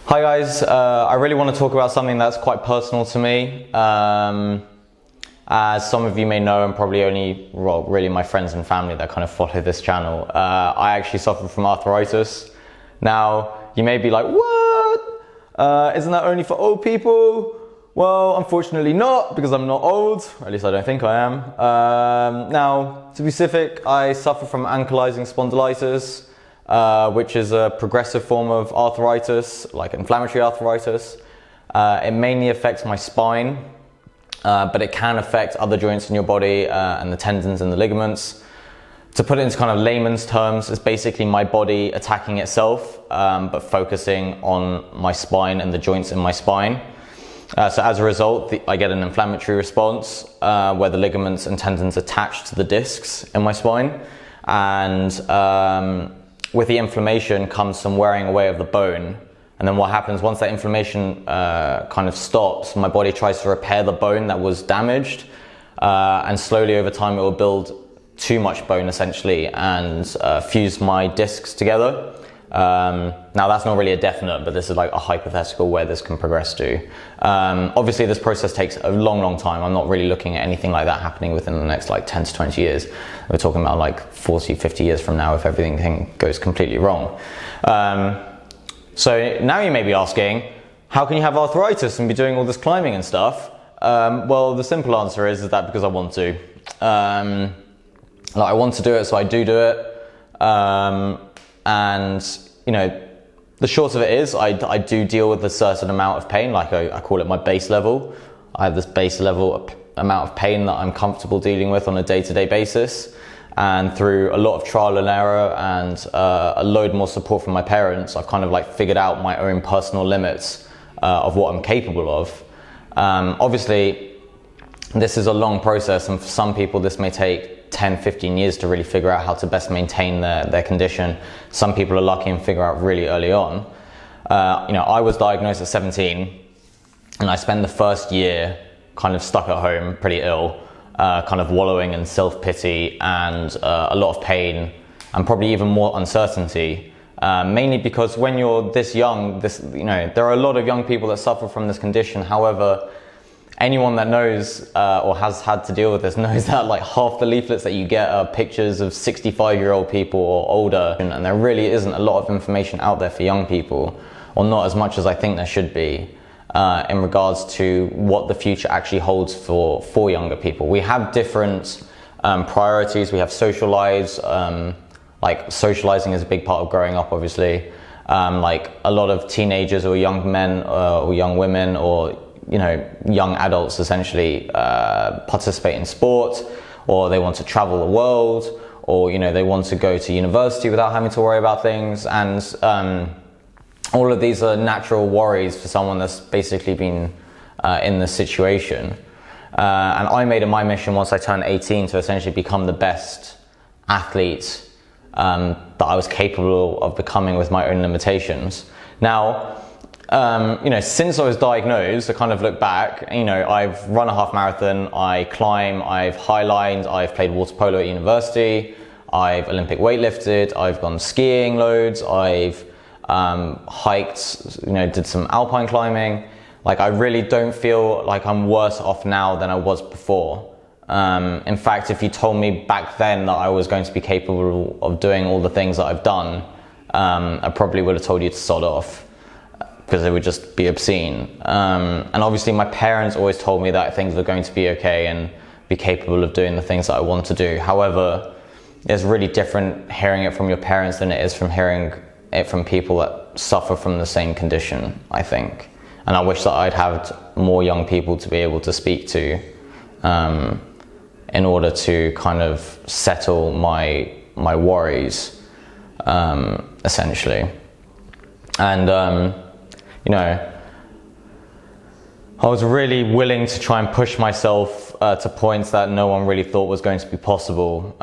Hi guys, I really want to talk about something that's quite personal to me. As some of you may know, and probably only, well, really my friends and family that kind of follow this channel, I actually suffer from arthritis. Now, you may be like, what? Isn't that only for old people? Well, unfortunately not, because I'm not old, or at least I don't think I am. Now, to be specific, I suffer from ankylosing spondylitis, which is a progressive form of arthritis, like inflammatory arthritis. It mainly affects my spine, but it can affect other joints in your body and the tendons and the ligaments. To put it into kind of layman's terms, it's basically my body attacking itself, but focusing on my spine and the joints in my spine. So as a result, I get an inflammatory response where the ligaments and tendons attach to the discs in my spine. And with the inflammation comes some wearing away of the bone. And then what happens once that inflammation kind of stops, my body tries to repair the bone that was damaged. And slowly over time it will build too much bone essentially and fuse my discs together. Now that's not really a definite, but this is like a hypothetical where this can progress to. Obviously this process takes a long time. I'm not really looking at anything like that happening within the next like 10 to 20 years. We're talking about like 40, 50 years from now if everything goes completely wrong. So now you may be asking, how can you have arthritis and be doing all this climbing and stuff? Well, the simple answer is that because I want to. I want to do it, so I do it. And you know, the short of it is I do deal with a certain amount of pain, like I call it my base level. I have this base level amount of pain that I'm comfortable dealing with on a day-to-day basis. And through a lot of trial and error and a load more support from my parents, I've kind of like figured out my own personal limits of what I'm capable of. Obviously, this is a long process, and for some people this may take 10, 15 years to really figure out how to best maintain their condition. Some people are lucky and figure out really early on. I was diagnosed at 17 and I spent the first year kind of stuck at home, pretty ill, kind of wallowing in self-pity and a lot of pain and probably even more uncertainty. Mainly because when you're this young, there are a lot of young people that suffer from this condition. However, anyone that knows or has had to deal with this knows that like half the leaflets that you get are pictures of 65-year-old people or older, and there really isn't a lot of information out there for young people, or not as much as I think there should be, in regards to what the future actually holds for younger people. We have different priorities. We have social lives, like socializing is a big part of growing up, obviously. Like a lot of teenagers or young men or young women or young adults essentially participate in sport, or they want to travel the world, or they want to go to university without having to worry about things. And all of these are natural worries for someone that's basically been in this situation. And I made it my mission once I turned 18 to essentially become the best athlete that I was capable of becoming with my own limitations. Now, since I was diagnosed, I kind of look back, I've run a half marathon, I climb, I've highlined, I've played water polo at university, I've Olympic weightlifted, I've gone skiing loads, I've hiked, did some alpine climbing. Like, I really don't feel like I'm worse off now than I was before. In fact, if you told me back then that I was going to be capable of doing all the things that I've done, I probably would have told you to sod off, because it would just be obscene. And obviously my parents always told me that things were going to be okay and be capable of doing the things that I want to do. However, it's really different hearing it from your parents than it is from hearing it from people that suffer from the same condition, I think. And I wish that I'd had more young people to be able to speak to in order to kind of settle my worries, essentially. And I was really willing to try and push myself to points that no one really thought was going to be possible.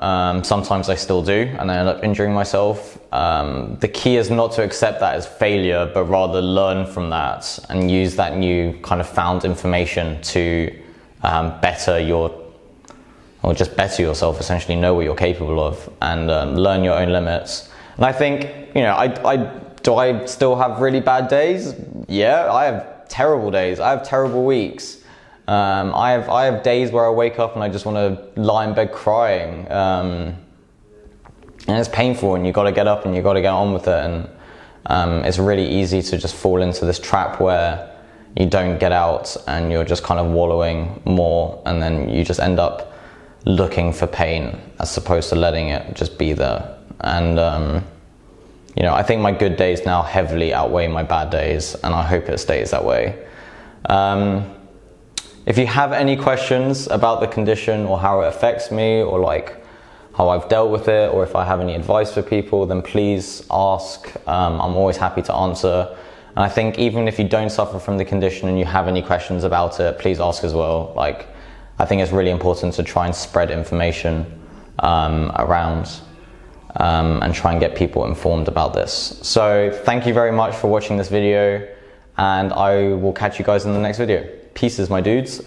Sometimes I still do, and I end up injuring myself. The key is not to accept that as failure, but rather learn from that and use that new kind of found information to better yourself, essentially know what you're capable of and learn your own limits. And I think, do I still have really bad days? Yeah, I have terrible days. I have terrible weeks. I have days where I wake up and I just want to lie in bed crying. And it's painful, and you got to get up and you got to get on with it. And it's really easy to just fall into this trap where you don't get out and you're just kind of wallowing more, and then you just end up looking for pain as opposed to letting it just be there. And you know, I think my good days now heavily outweigh my bad days, and I hope it stays that way. If you have any questions about the condition or how it affects me, or like how I've dealt with it, or if I have any advice for people, then please ask. I'm always happy to answer. And I think even if you don't suffer from the condition and you have any questions about it, please ask as well. Like, I think it's really important to try and spread information around and try and get people informed about this. So thank you very much for watching this video, and I will catch you guys in the next video. Pieces, my dudes.